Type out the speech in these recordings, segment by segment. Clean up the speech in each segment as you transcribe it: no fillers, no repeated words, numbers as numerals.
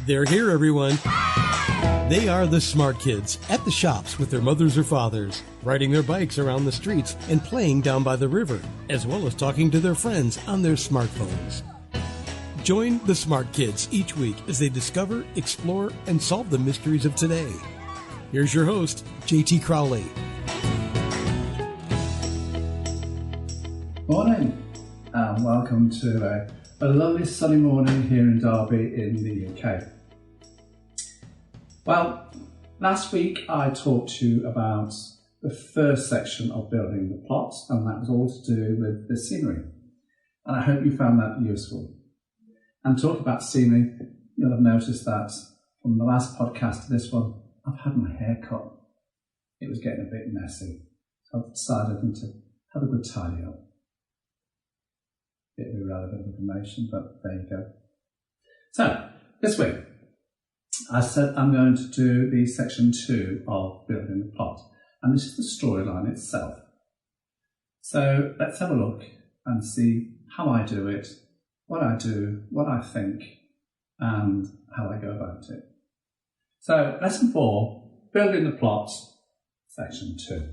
They're here, everyone. They are the smart kids at the shops with their mothers or fathers, riding their bikes around the streets and playing down by the river, as well as talking to their friends on their smartphones. Join the smart kids each week as they discover, explore, and solve the mysteries of today. Here's your host, JT Crowley. Morning, and welcome to a lovely sunny morning here in Derby in the UK. Well, last week I talked to you about the first section of building the plot, and that was all to do with the scenery. And I hope you found that useful. And talking about scenery, you'll have noticed that from the last podcast to this one, I've had my hair cut. It was getting a bit messy, so I've decided to have a good tidy up. Bit of irrelevant information, but there you go. So, this week, I said I'm going to do the section 2 of building the plot, and this is the storyline itself. So let's have a look and see how I do it, what I do, what I think, and how I go about it. So lesson 4, building the plot, section 2,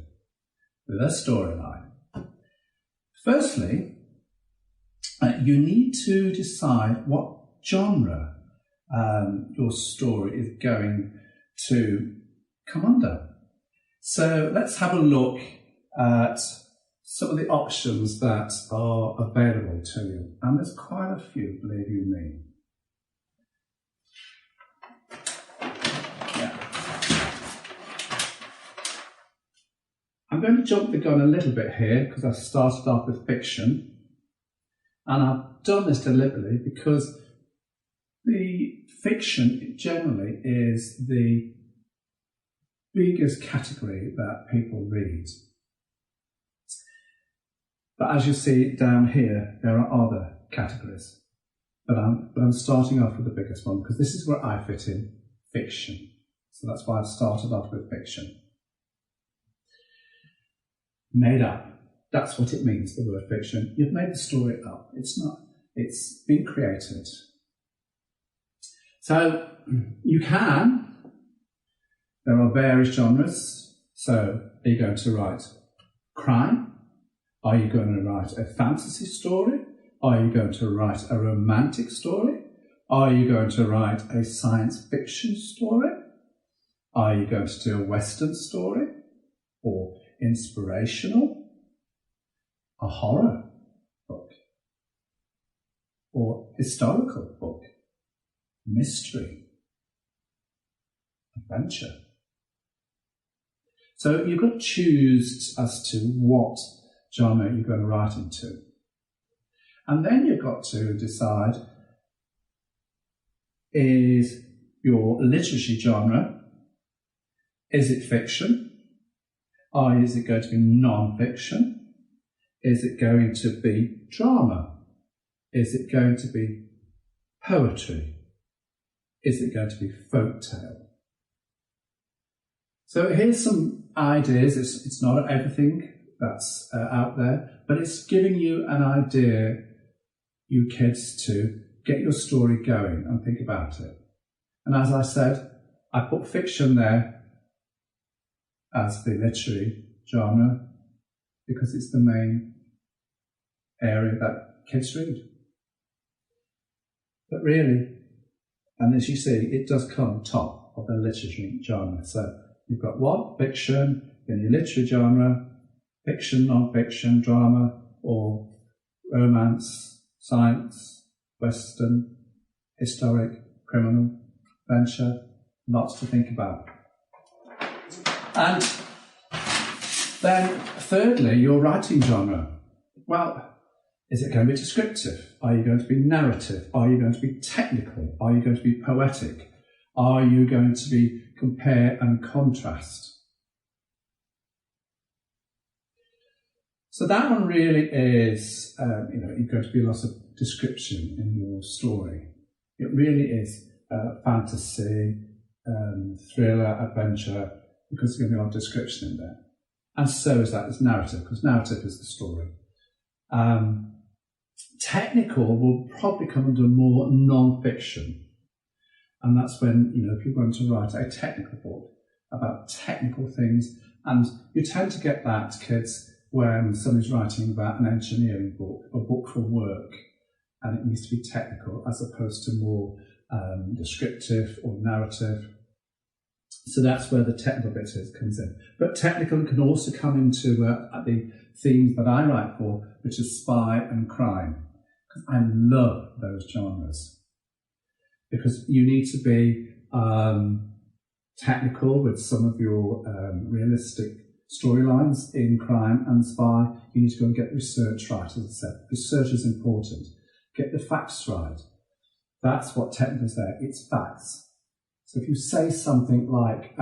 with a storyline. Firstly, you need to decide what genre your story is going to come under. So let's have a look at some of the options that are available to you. And there's quite a few, believe you me. Yeah. I'm going to jump the gun a little bit here because I started off with fiction. And I've done this deliberately because the fiction generally is the biggest category that people read. But as you see down here, there are other categories. But I'm starting off with the biggest one because this is where I fit in, fiction. So that's why I've started off with fiction. Made up. That's what it means, the word fiction. You've made the story up. It's not. It's been created. So you can. There are various genres. So are you going to write crime? Are you going to write a fantasy story? Are you going to write a romantic story? Are you going to write a science fiction story? Are you going to do a Western story? Or inspirational? A horror book, or historical book, mystery, adventure. So you've got to choose as to what genre you're going to write into. And then you've got to decide, is your literacy genre, is it fiction, or is it going to be non-fiction? Is it going to be drama? Is it going to be poetry? Is it going to be folktale? So here's some ideas. It's not everything that's out there, but it's giving you an idea, you kids, to get your story going and think about it. And as I said, I put fiction there as the literary genre because it's the main area that kids read. But really, and as you see, it does come top of the literary genre. So you've got what? Fiction, then your literary genre, fiction, non-fiction, drama, or romance, science, Western, historic, criminal, adventure, lots to think about. And then thirdly, your writing genre. Well, is it going to be descriptive? Are you going to be narrative? Are you going to be technical? Are you going to be poetic? Are you going to be compare and contrast? So that one really is, you're going to be lots of description in your story. It really is fantasy, thriller, adventure, because there's going to be a lot of description in there. And so is that, it's narrative, because narrative is the story. Technical will probably come under more non-fiction. And that's when, if you're going to write a technical book about technical things, and you tend to get that, kids, when somebody's writing about an engineering book, a book for work, and it needs to be technical as opposed to more descriptive or narrative. So that's where the technical bit comes in. But technical can also come into the themes that I write for, which is spy and crime. Because I love those genres. Because you need to be technical with some of your realistic storylines in crime and spy. You need to go and get research right, as I said. Research is important. Get the facts right. That's what technical is there. It's facts. So if you say something like,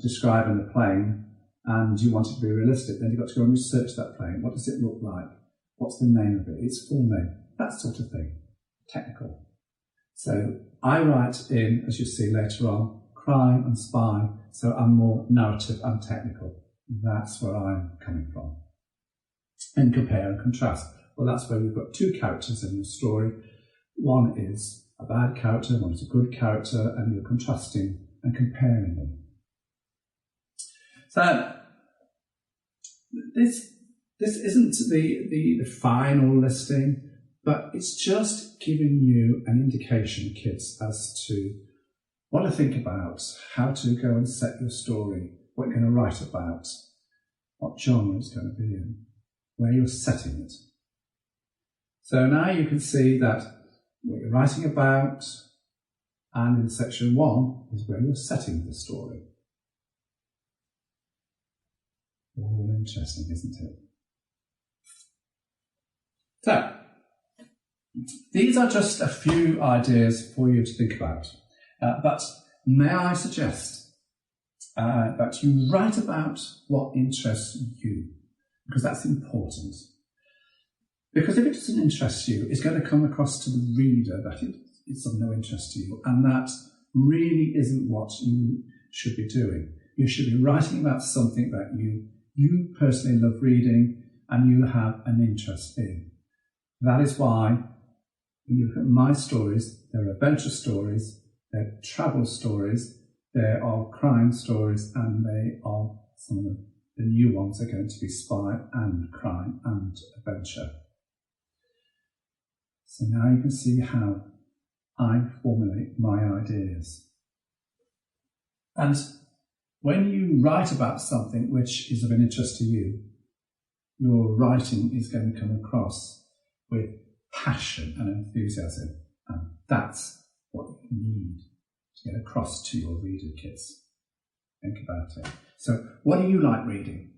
describing a plane, and you want it to be realistic, then you've got to go and research that plane. What does it look like? What's the name of it? Its full name. That sort of thing. Technical. So I write in, as you see later on, crime and spy, so I'm more narrative and technical. That's where I'm coming from. And compare and contrast. Well, that's where we've got two characters in the story. One is a bad character, one is a good character, and you're contrasting and comparing them. So this isn't the final listing, but it's just giving you an indication, kids, as to what to think about, how to go and set your story, what you're going to write about, what genre it's going to be in, where you're setting it. So now you can see that what you're writing about, and in section 1 is where you're setting the story. All interesting, isn't it? So, these are just a few ideas for you to think about. But may I suggest that you write about what interests you, because that's important. Because if it doesn't interest you, it's going to come across to the reader that it's of no interest to you, and that really isn't what you should be doing. You should be writing about something that you personally love reading and you have an interest in. That is why, when you look at my stories, there are adventure stories, there are travel stories, there are crime stories, and they are some of the new ones are going to be spy and crime and adventure. So now you can see how I formulate my ideas. And when you write about something which is of an interest to you, your writing is going to come across with passion and enthusiasm. And that's what you need to get across to your reader, kids. Think about it. So what do you like reading?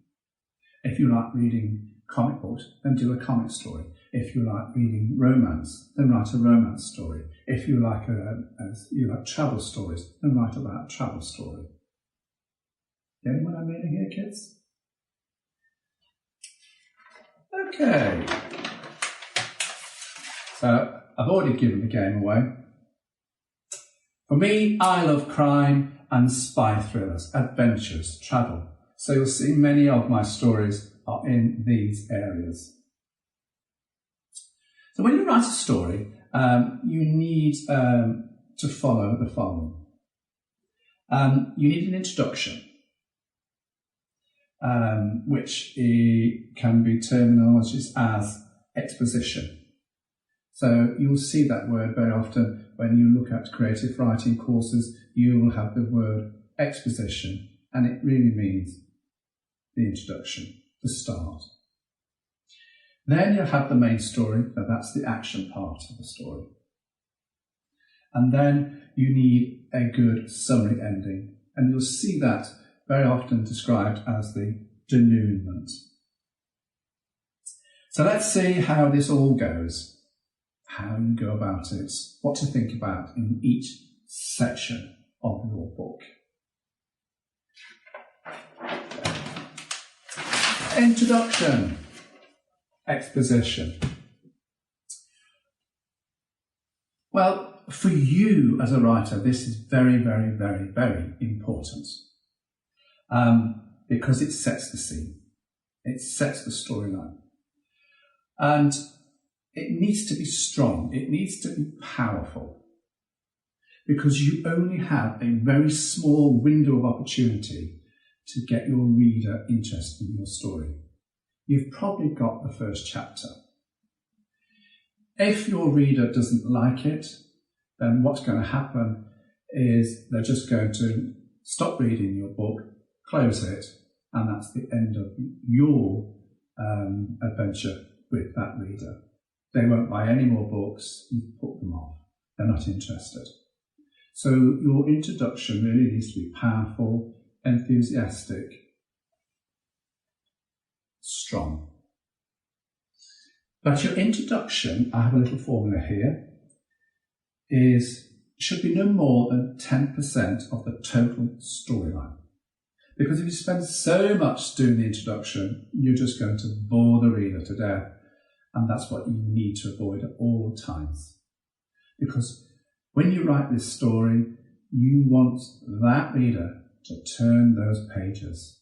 If you like reading comic books, then do a comic story. If you like reading romance, then write a romance story. If you like travel stories, then write about a travel story. Getting what I'm meaning here, kids? Okay. So I've already given the game away. For me, I love crime and spy thrillers, adventures, travel. So you'll see many of my stories are in these areas. So when you write a story, you need to follow the following. You need an introduction, which can be terminologies as exposition. So you'll see that word very often when you look at creative writing courses. You will have the word exposition, and it really means the introduction, the start. Then you'll have the main story, that's the action part of the story. And then you need a good summary ending, and you'll see that very often described as the denouement. So let's see how this all goes, how you go about it, what to think about in each section of your book. Introduction. Exposition. Well, for you as a writer, this is very, very, very, very important because it sets the scene. It sets the storyline. And it needs to be strong. It needs to be powerful. because you only have a very small window of opportunity to get your reader interested in your story. You've probably got the first chapter. If your reader doesn't like it, then what's going to happen is they're just going to stop reading your book, close it, and that's the end of your adventure with that reader. They won't buy any more books, you've put them off. They're not interested. So your introduction really needs to be powerful, enthusiastic, strong. But your introduction, I have a little formula here, should be no more than 10% of the total storyline. Because if you spend so much doing the introduction, you're just going to bore the reader to death. And that's what you need to avoid at all times. Because when you write this story, you want that reader to turn those pages.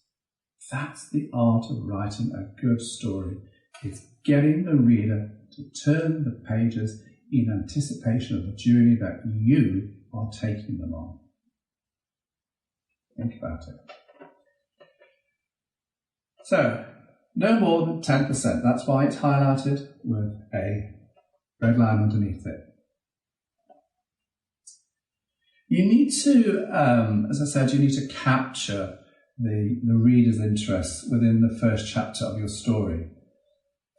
That's the art of writing a good story. It's getting the reader to turn the pages in anticipation of the journey that you are taking them on. Think about it. So, no more than 10%. That's why it's highlighted with a red line underneath it. You need to, as I said, you need to capture the reader's interest within the first chapter of your story.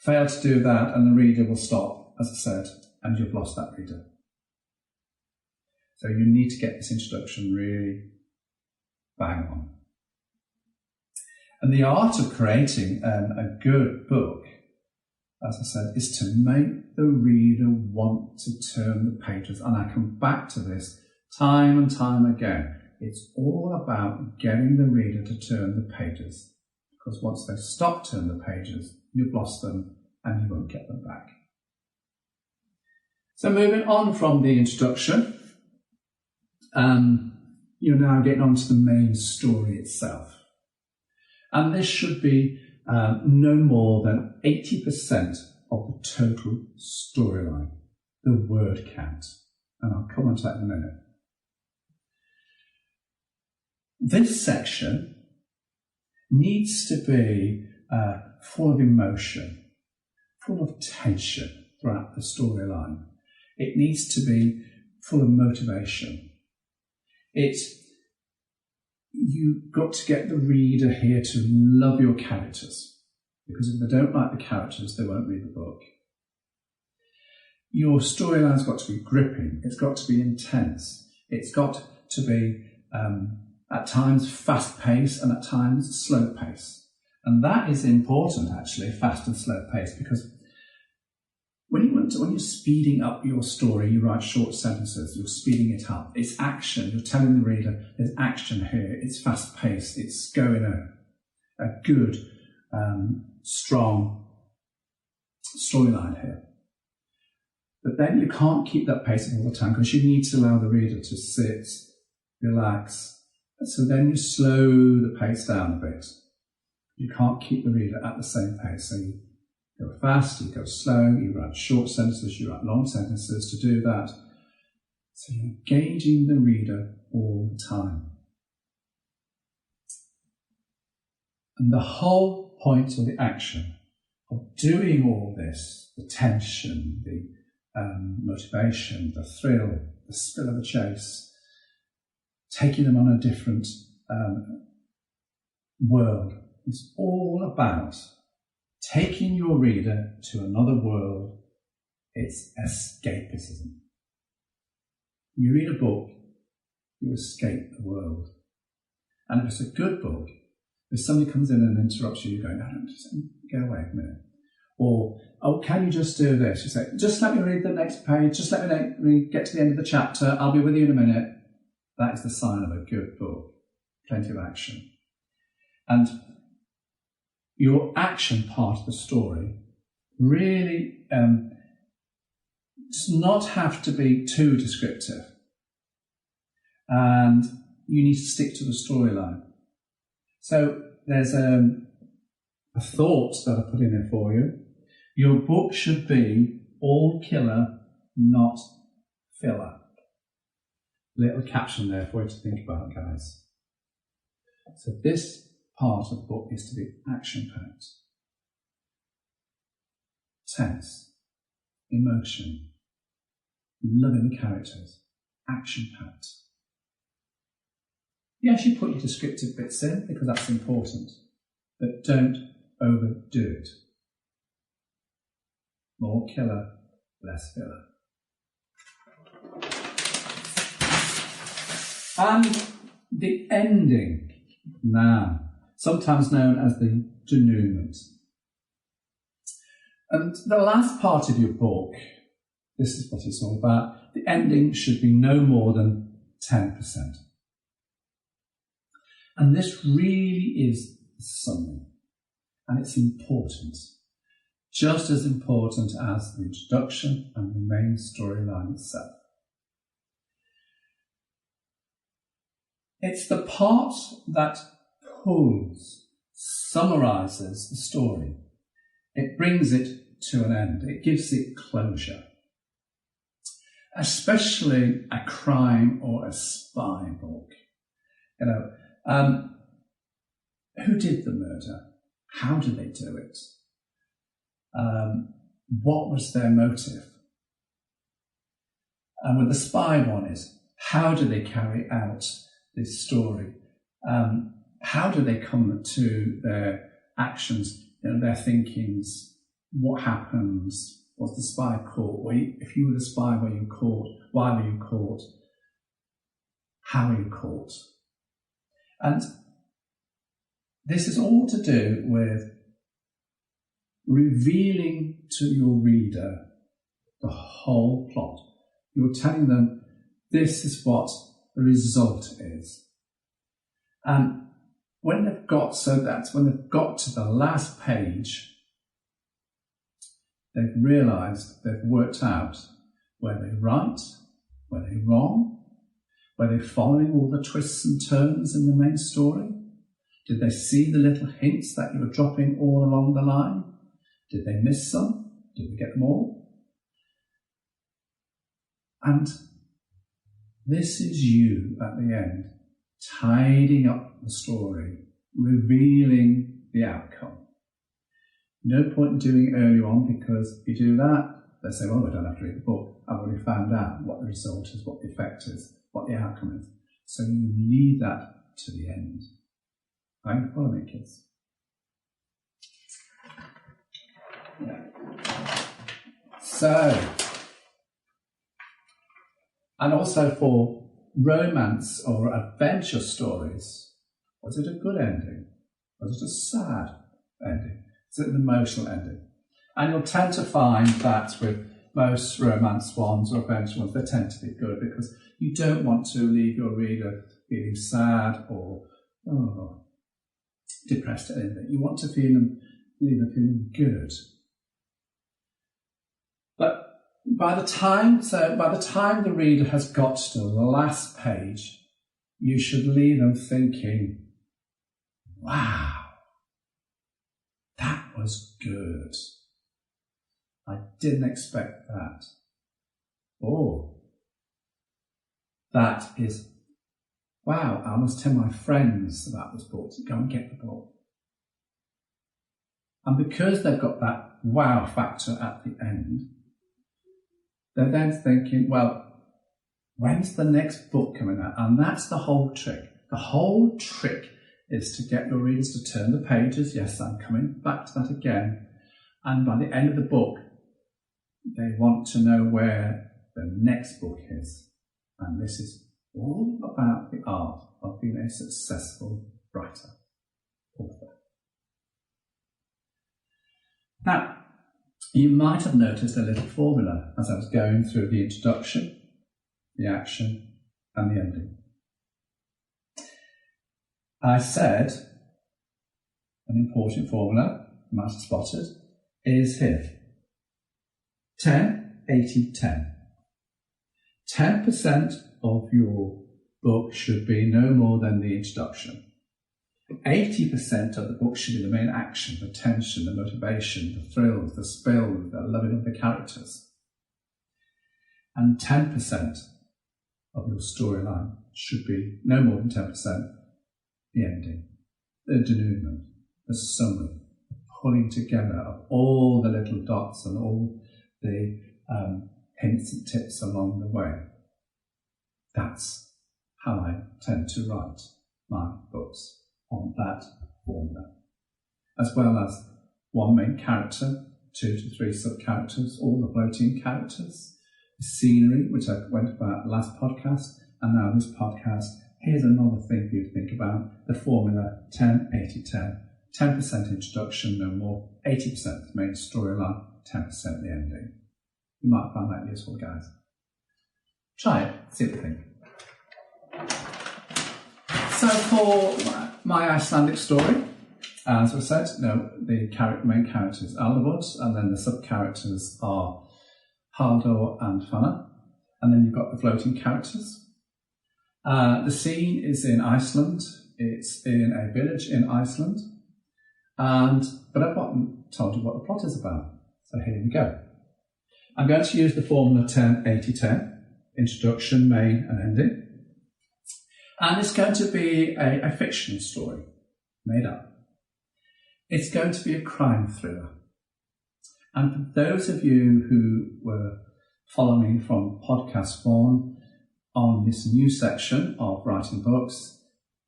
Fail to do that and the reader will stop, as I said, and you've lost that reader. So you need to get this introduction really bang on. And the art of creating a good book, as I said, is to make the reader want to turn the pages. And I come back to this time and time again. It's all about getting the reader to turn the pages. Because once they stop turning the pages, you've lost them and you won't get them back. So moving on from the introduction, you're now getting on to the main story itself. And this should be no more than 80% of the total storyline, the word count. And I'll come on to that in a minute. This section needs to be full of emotion, full of tension throughout the storyline. It needs to be full of motivation. You've got to get the reader here to love your characters, because if they don't like the characters, they won't read the book. Your storyline's got to be gripping. It's got to be intense. It's got to be at times fast pace and at times slow pace. And that is important, actually, fast and slow pace, because when you're speeding up your story, you write short sentences, you're speeding it up. It's action. You're telling the reader there's action here. It's fast paced. It's going a good, strong storyline here. But then you can't keep that pace all the time because you need to allow the reader to sit, relax. And so then you slow the pace down a bit. You can't keep the reader at the same pace. So you go fast, you go slow, you write short sentences, you write long sentences to do that. So you're engaging the reader all the time. And the whole point of the action of doing all this, the tension, the motivation, the thrill, the spill of the chase, taking them on a different world, is all about taking your reader to another world. It's escapism. You read a book, you escape the world. And if it's a good book, if somebody comes in and interrupts you, you go, no, just go away a minute. Or, oh, can you just do this? You say, just let me read the next page, just let me get to the end of the chapter, I'll be with you in a minute. That is the sign of a good book. Plenty of action. And your action part of the story really does not have to be too descriptive. And you need to stick to the storyline. So there's a thought that I put in there for you. Your book should be all killer, not filler. little caption there for you to think about, guys. So this part of the book is to be action-packed, tense, emotion, loving characters, action-packed. Yes, you put your descriptive bits in because that's important, but don't overdo it. More killer, less filler. And the ending, now, sometimes known as the denouement. And the last part of your book, this is what it's all about. The ending should be no more than 10%. And this really is the summary. And it's important. Just as important as the introduction and the main storyline itself. It's the part that pulls, summarises the story. It brings it to an end. It gives it closure. Especially a crime or a spy book. You know, who did the murder? How did they do it? What was their motive? And with the spy one is, how do they carry out this story? How do they come to their actions, their thinkings? What happens? Was the spy caught? If you were the spy, were you caught? Why were you caught? How were you caught? And this is all to do with revealing to your reader the whole plot. You're telling them this is what the result is. And when they've got to the last page, they've realised, they've worked out were they right, were they wrong, were they following all the twists and turns in the main story? Did they see the little hints that you were dropping all along the line? Did they miss some? Did they get them all? And this is you at the end, tidying up the story, revealing the outcome. No point in doing it early on, because if you do that, they say, well, I don't have to read the book. I've already found out what the result is, what the effect is, what the outcome is. So you leave that to the end. Are you following me, kids? Yeah. So, and also for romance or adventure stories, was it a good ending? Was it a sad ending? Is it an emotional ending? And you'll tend to find that with most romance ones or adventure ones, they tend to be good, because you don't want to leave your reader feeling sad or depressed at anything. You want to leave them feeling good. But by the time the reader has got to the last page, you should leave them thinking, wow, that was good. I didn't expect that. Oh, that is, wow, I must tell my friends about this book, to go and get the book. And because they've got that wow factor at the end, they're then thinking, well, when's the next book coming out? And that's the whole trick. The whole trick is to get your readers to turn the pages. Yes, I'm coming back to that again. And by the end of the book, they want to know where the next book is. And this is all about the art of being a successful writer, author. Now, you might have noticed a little formula as I was going through the introduction, the action, and the ending. I said an important formula, you might have spotted, is here. 10, 80, 10. 10% of your book should be no more than the introduction. 80% of the book should be the main action, the tension, the motivation, the thrills, the spill, the loving of the characters. And 10% of your storyline should be no more than 10% the ending, the denouement, the summary, the pulling together of all the little dots and all the hints and tips along the way. That's how I tend to write my books, on that formula. As well as one main character, 2 to 3 sub-characters, all the floating characters, the scenery, which I went about last podcast, and now this podcast. Here's another thing for you to think about, the formula 10-80-10. 10% introduction, no more, 80% the main storyline, 10% the ending. You might find that useful, guys. Try it, see what you think. So for my Icelandic story, as I said, the main character is Aldabud, and then the sub-characters are Haldor and Fanna, and then you've got the floating characters. The scene is in Iceland. It's in a village in Iceland, but I've not told you what the plot is about. So here we go. I'm going to use the formula 10-80-10, introduction, main and ending. And it's going to be a fictional story, made up. It's going to be a crime thriller. And for those of you who were following from podcast 1 on this new section of writing books,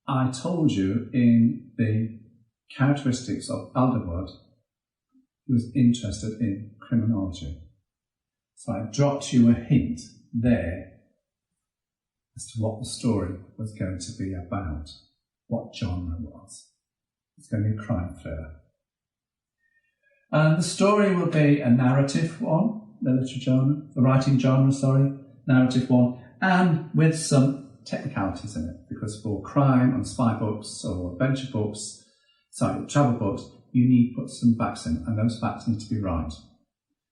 I told you in the characteristics of Aldabud, who was interested in criminology. So I dropped you a hint there as to what the story was going to be about, what genre was. It's going to be a crime thriller. And the story will be a narrative one, the writing genre, narrative one, and with some technicalities in it, because for crime and spy books or adventure books, travel books, you need to put some facts in, and those facts need to be right.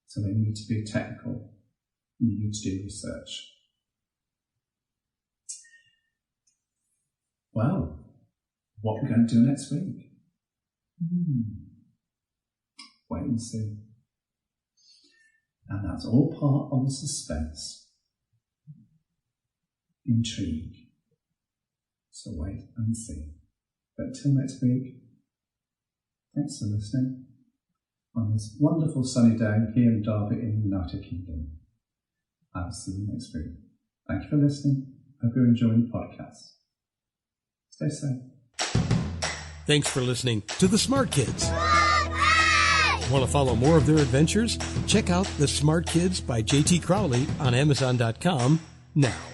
So they need to be technical. You need to do research. Well, what we're going to do next week? Wait and see. And that's all part of the suspense. Intrigue. So wait and see. But until next week, thanks for listening on this wonderful sunny day here in Derby in the United Kingdom. I'll see you next week. Thank you for listening. Hope you're enjoying the podcast. Stay safe. Thanks for listening to The Smart Kids. Want to follow more of their adventures? Check out The Smart Kids by J.T. Crowley on Amazon.com now.